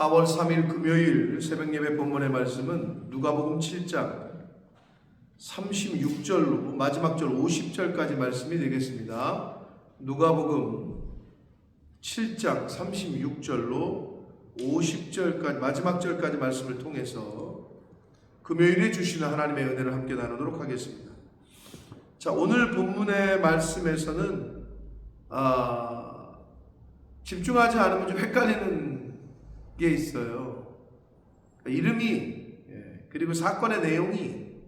4월 3일 금요일 새벽예배 본문의 말씀은 누가복음 7장 36절로 마지막 절 50절까지 말씀이 되겠습니다. 누가복음 7장 36절로 50절까지 마지막 절까지 말씀을 통해서 금요일에 주시는 하나님의 은혜를 함께 나누도록 하겠습니다. 자, 오늘 본문의 말씀에서는 집중하지 않으면 좀 헷갈리는 게 있어요. 이름이 그리고 사건의 내용이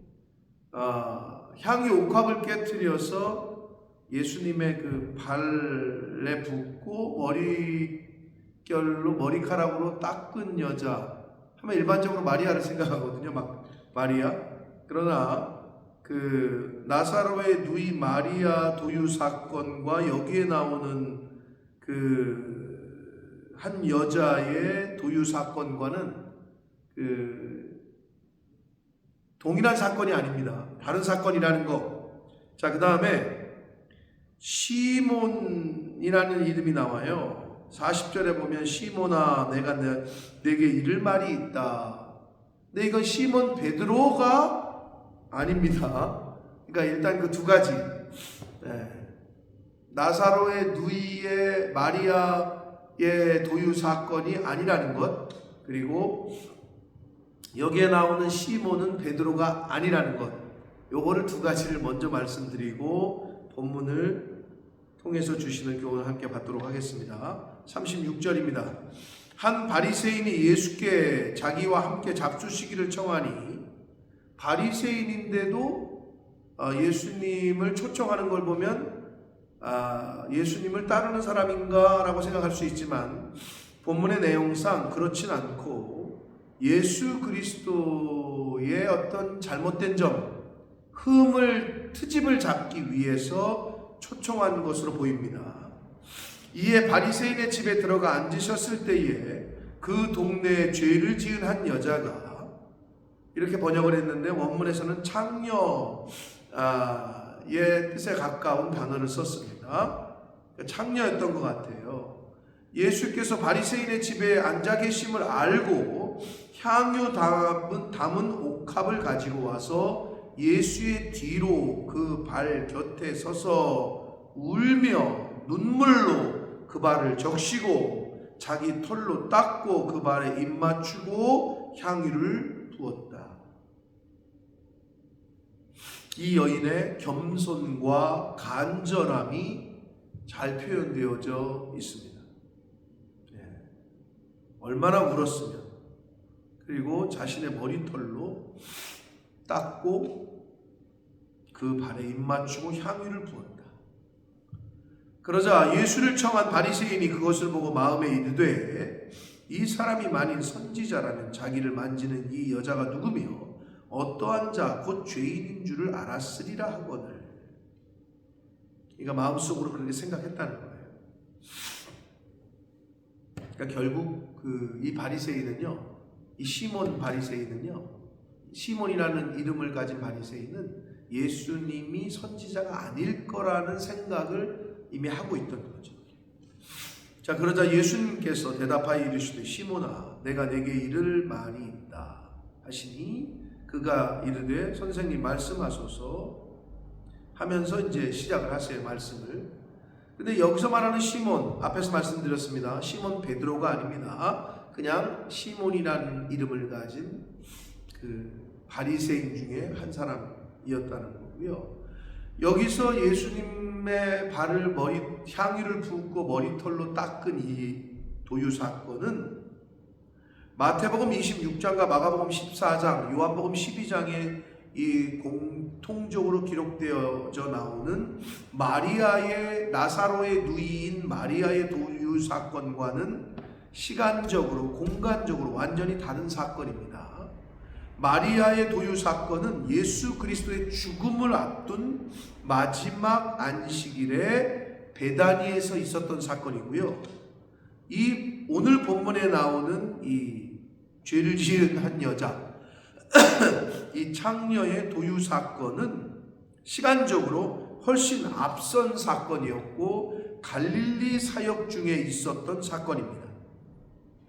향유 옥합을 깨트려서 예수님의 그 발에 붓고 머리결로 머리카락으로 닦은 여자 하면 일반적으로 마리아를 생각하거든요. 막 마리아. 그러나 그 나사로의 누이 마리아 도유 사건과 여기에 나오는 그 한 여자의 도유 사건과는 동일한 사건이 아닙니다. 다른 사건이라는 거. 자, 그 다음에 시몬이라는 이름이 나와요. 40절에 보면 시몬아 내가 내게 이를 말이 있다. 근데 이건 시몬 베드로가 아닙니다. 그러니까 일단 그 두 가지. 나사로의 누이의 마리아의 도유 사건이 아니라는 것, 그리고 여기에 나오는 시몬은 베드로가 아니라는 것, 요거를 두 가지를 먼저 말씀드리고 본문을 통해서 주시는 교훈을 함께 받도록 하겠습니다. 36절입니다. 한 바리새인이 예수께 자기와 함께 잡수시기를 청하니, 바리새인인데도 예수님을 초청하는 걸 보면 예수님을 따르는 사람인가 라고 생각할 수 있지만 본문의 내용상 그렇진 않고 예수 그리스도의 어떤 잘못된 점, 트집을 잡기 위해서 초청한 것으로 보입니다. 이에 바리새인의 집에 들어가 앉으셨을 때에 그 동네에 죄를 지은 한 여자가, 이렇게 번역을 했는데 원문에서는 창녀의 뜻에 가까운 단어를 썼습니다. 창녀였던 것 같아요. 예수께서 바리새인의 집에 앉아 계심을 알고 향유 담은 옥합을 가지고 와서 예수의 뒤로 그 발 곁에 서서 울며 눈물로 그 발을 적시고 자기 털로 닦고 그 발에 입 맞추고 향유를 부었다. 이 여인의 겸손과 간절함이 잘 표현되어져 있습니다. 얼마나 울었으면, 그리고 자신의 머리털로 닦고 그 발에 입 맞추고 향유를 부었다. 그러자 예수를 청한 바리새인이 그것을 보고 마음에 이르되 이 사람이 만일 선지자라면 자기를 만지는 이 여자가 누구며 어떠한 자 곧 죄인인 줄을 알았으리라 하거늘. 그러니까 마음속으로 그렇게 생각했다는 거예요. 그러니까 결국 이 바리새인은요, 이 시몬 바리새인은요, 시몬이라는 이름을 가진 바리새인은 예수님이 선지자가 아닐 거라는 생각을 이미 하고 있던 거죠. 자, 그러자 예수님께서 대답하여 이르시되 시몬아 내가 내게 이를 말이 있다 하시니, 그가 이르되 선생님 말씀하소서 하면서 이제 시작을 하세요, 말씀을. 근데 여기서 말하는 시몬, 앞에서 말씀드렸습니다. 시몬 베드로가 아닙니다. 그냥 시몬이라는 이름을 가진 그 바리새인 중에 한 사람이었다는 거고요. 여기서 예수님의 발을 향유를 붓고 머리털로 닦은 이 도유 사건은 마태복음 26장과 마가복음 14장, 요한복음 12장에 이 공통적으로 기록되어져 나오는 마리아의, 나사로의 누이인 마리아의 도유 사건과는 시간적으로, 공간적으로 완전히 다른 사건입니다. 마리아의 도유 사건은 예수 그리스도의 죽음을 앞둔 마지막 안식일에 베다니에서 있었던 사건이고요. 이 오늘 본문에 나오는 이 죄를 지은 한 여자, 이 창녀의 도유 사건은 시간적으로 훨씬 앞선 사건이었고 갈릴리 사역 중에 있었던 사건입니다.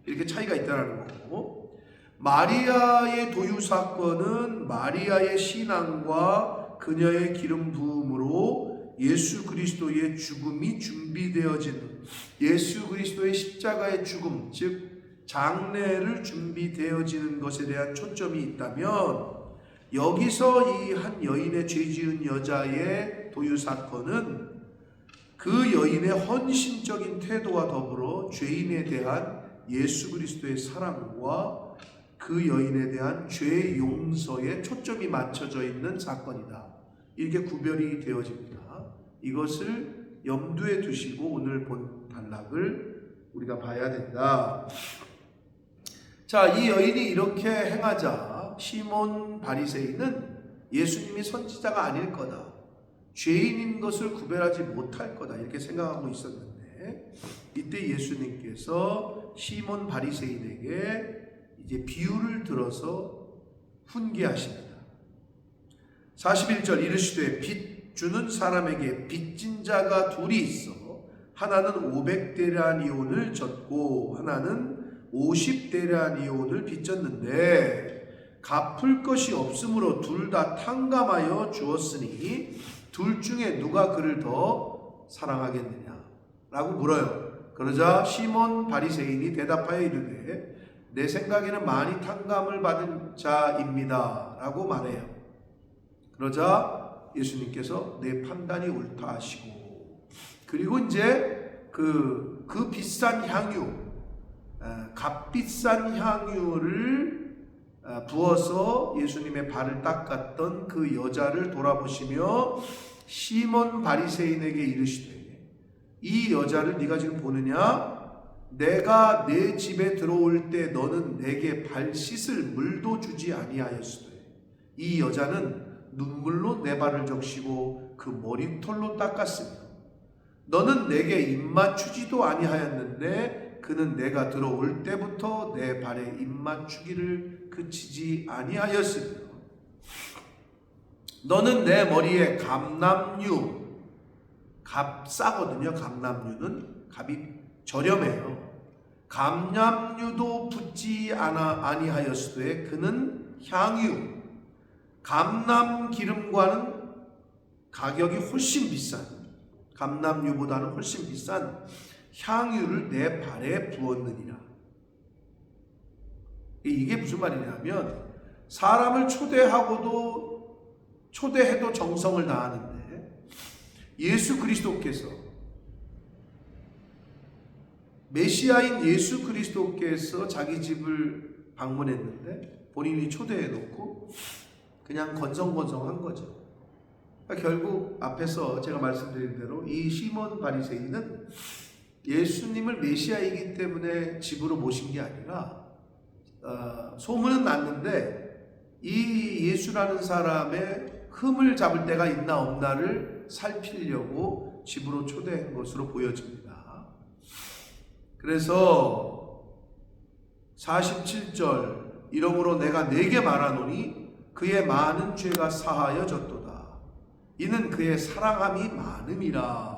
이렇게 차이가 있다는 거고, 마리아의 도유 사건은 마리아의 신앙과 그녀의 기름 부음으로 예수 그리스도의 죽음이 준비되어지는, 예수 그리스도의 십자가의 죽음, 즉 장례를 준비되어지는 것에 대한 초점이 있다면, 여기서 이 한 여인의 죄 지은 여자의 도유 사건은 그 여인의 헌신적인 태도와 더불어 죄인에 대한 예수 그리스도의 사랑과 그 여인에 대한 죄 용서에 초점이 맞춰져 있는 사건이다. 이렇게 구별이 되어집니다. 이것을 염두에 두시고 오늘 본 단락을 우리가 봐야 된다. 자, 이 여인이 이렇게 행하자 시몬 바리새인은 예수님이 선지자가 아닐 거다, 죄인인 것을 구별하지 못할 거다, 이렇게 생각하고 있었는데, 이때 예수님께서 시몬 바리새인에게 이제 비유를 들어서 훈계하십니다. 41절 이르시되 빚 주는 사람에게 빚진 자가 둘이 있어 하나는 500데나리온을 졌고 하나는 50데나리온을 빚졌는데 갚을 것이 없으므로 둘 다 탕감하여 주었으니 둘 중에 누가 그를 더 사랑하겠느냐 라고 물어요. 그러자 시몬 바리새인이 대답하여 이르되 내 생각에는 많이 탕감을 받은 자입니다 라고 말해요. 그러자 예수님께서 내 판단이 옳다 하시고, 그리고 이제 그 비싼 향유, 값비싼 향유를 부어서 예수님의 발을 닦았던 그 여자를 돌아보시며 시몬 바리새인에게 이르시되 이 여자를 네가 지금 보느냐? 내가 내 집에 들어올 때 너는 내게 발 씻을 물도 주지 아니하였으되 이 여자는 눈물로 내 발을 적시고 그 머리털로 닦았으며 너는 내게 입맞추지도 아니하였는데 그는 내가 들어올 때부터 내 발에 입맞추기를 그치지 아니하였으며 너는 내 머리에 감람류, 값 싸거든요. 감람류는 값이 저렴해요. 감람류도 붓지 아니하였으되 그는 향유, 감람 기름과는 가격이 훨씬 비싼, 감람유보다는 훨씬 비싼 향유를 내 발에 부었느니라. 이게 무슨 말이냐면 사람을 초대해도 정성을 다하는데 예수 그리스도께서, 메시아인 예수 그리스도께서 자기 집을 방문했는데 본인이 초대해 놓고 그냥 건성건성한 거죠. 그러니까 결국 앞에서 제가 말씀드린 대로 이 시몬 바리새인은 예수님을 메시아이기 때문에 집으로 모신 게 아니라 소문은 났는데 이 예수라는 사람의 흠을 잡을 때가 있나 없나를 살피려고 집으로 초대한 것으로 보여집니다. 그래서 47절 이러므로 내가 네게 말하노니 그의 많은 죄가 사하여졌도다. 이는 그의 사랑함이 많음이라.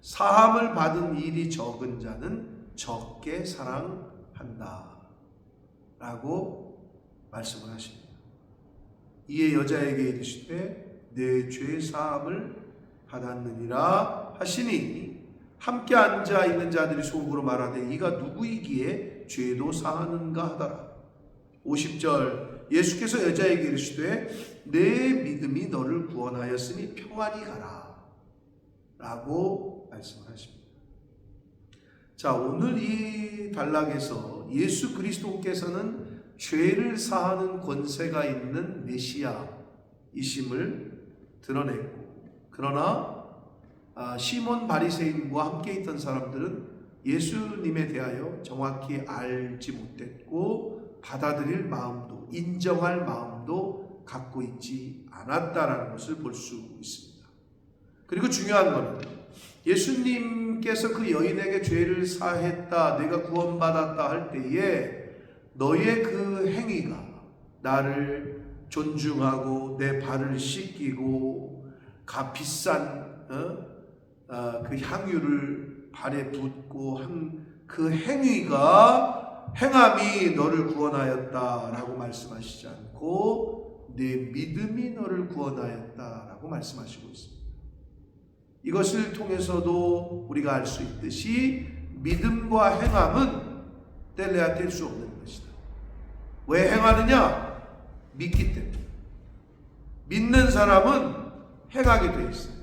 사함을 받은 일이 적은 자는 적게 사랑한다 라고 말씀을 하십니다. 이에 여자에게 이르시되 내 죄 사함을 받았느니라 하시니 함께 앉아 있는 자들이 속으로 말하되 이가 누구이기에 죄도 사하는가 하더라. 50절 예수께서 여자에게 이르시되 내 믿음이 너를 구원하였으니 평안히 가라 라고 말씀하십니다. 자, 오늘 이 단락에서 예수 그리스도께서는 죄를 사하는 권세가 있는 메시아이심을 드러냈고, 그러나 시몬 바리새인과 함께 있던 사람들은 예수님에 대하여 정확히 알지 못했고 받아들일 마음도, 인정할 마음도 갖고 있지 않았다라는 것을 볼 수 있습니다. 그리고 중요한 것은 예수님께서 그 여인에게 죄를 사했다, 내가 구원받았다 할 때에 너의 그 행위가 나를 존중하고 내 발을 씻기고 비싼 그 향유를 발에 붓고 한 그 행위가 행함이 너를 구원하였다라고 말씀하시지 않고 내 믿음이 너를 구원하였다라고 말씀하시고 있습니다. 이것을 통해서도 우리가 알 수 있듯이 믿음과 행함은 뗄래야 뗄 수 없는 것이다. 왜 행하느냐? 믿기 때문에. 믿는 사람은 행하게 되어 있어요.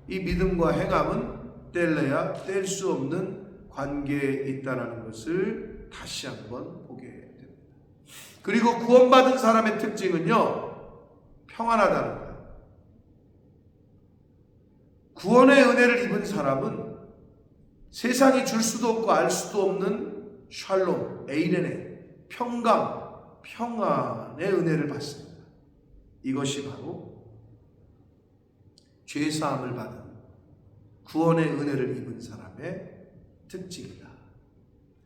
이 믿음과 행함은 뗄래야 뗄 수 없는 관계에 있다는 것을 다시 한번 보게 됩니다. 그리고 구원받은 사람의 특징은요, 평안하다는 거예요. 구원의 은혜를 입은 사람은 세상이 줄 수도 없고 알 수도 없는 샬롬, 에이레네, 평강, 평안의 은혜를 받습니다. 이것이 바로 죄사함을 받은 구원의 은혜를 입은 사람의 특징이다.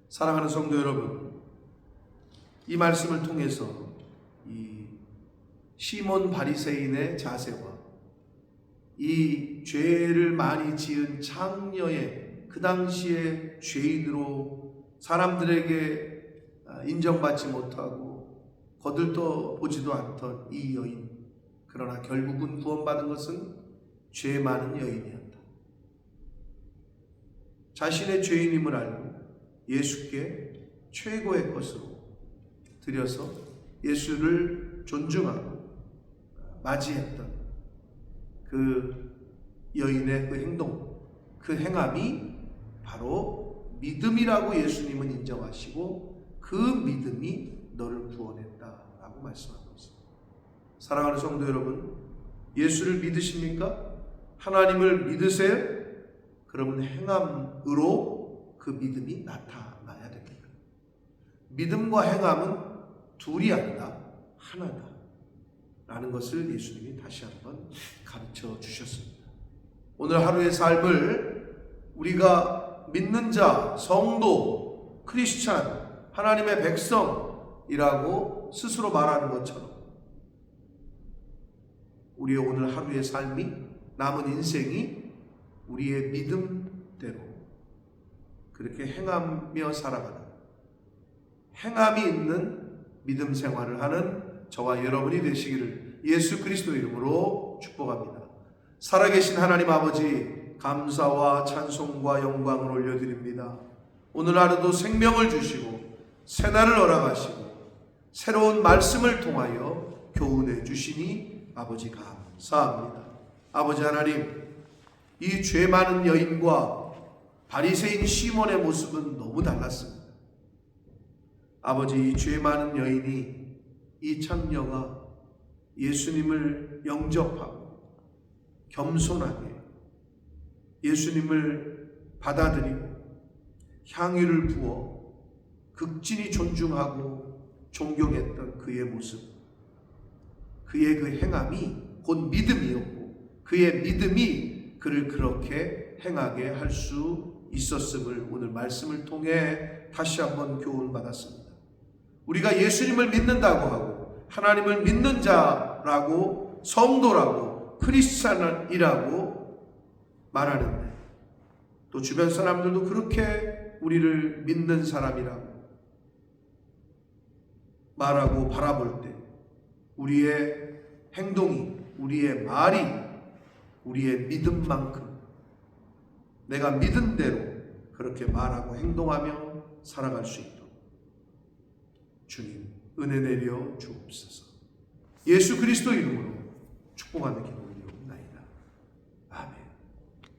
사랑하는 성도 여러분, 이 말씀을 통해서 이 시몬 바리새인의 자세와 이 죄를 많이 지은 창녀의 그 당시에 죄인으로 사람들에게 인정받지 못하고 거들떠 보지도 않던 이 여인, 그러나 결국은 구원받은 것은 죄 많은 여인이었다. 자신의 죄인임을 알고 예수께 최고의 것으로 드려서 예수를 존중하고 맞이했던 그 여인의 그 행동, 그 행함이 바로 믿음이라고 예수님은 인정하시고 그 믿음이 너를 구원했다라고 말씀하고 있습니다. 사랑하는 성도 여러분, 예수를 믿으십니까? 하나님을 믿으세요? 그러면 행함으로 그 믿음이 나타나야 됩니다. 믿음과 행함은 둘이 아니라 하나다 라는 것을 예수님이 다시 한번 가르쳐 주셨습니다. 오늘 하루의 삶을 우리가 믿는 자, 성도, 크리스찬, 하나님의 백성이라고 스스로 말하는 것처럼 우리의 오늘 하루의 삶이, 남은 인생이 우리의 믿음대로 그렇게 행하며 살아가는, 행함이 있는 믿음 생활을 하는 저와 여러분이 되시기를 예수 그리스도 이름으로 축복합니다. 살아계신 하나님 아버지, 감사와 찬송과 영광을 올려드립니다. 오늘 하루도 생명을 주시고 새날을 허락하시고 새로운 말씀을 통하여 교훈해 주시니 아버지 감사합니다. 아버지 하나님, 이 죄 많은 여인과 바리새인 시몬의 모습은 너무 달랐습니다. 아버지, 이 죄 많은 여인이, 이 창녀가 예수님을 영접하고 겸손하게 예수님을 받아들이고 향유를 부어 극진히 존중하고 존경했던 그의 모습, 그의 그 행함이 곧 믿음이었고 그의 믿음이 그를 그렇게 행하게 할 수 있었음을 오늘 말씀을 통해 다시 한번 교훈받았습니다. 우리가 예수님을 믿는다고 하고 하나님을 믿는 자라고 성도라고 크리스찬이라고 말하는데 또 주변 사람들도 그렇게 우리를 믿는 사람이라고 말하고 바라볼 때 우리의 행동이, 우리의 말이 우리의 믿음만큼 내가 믿은 대로 그렇게 말하고 행동하며 살아갈 수 있도록 주님 은혜 내려 주옵소서. 예수 그리스도 이름으로 축복하는 기도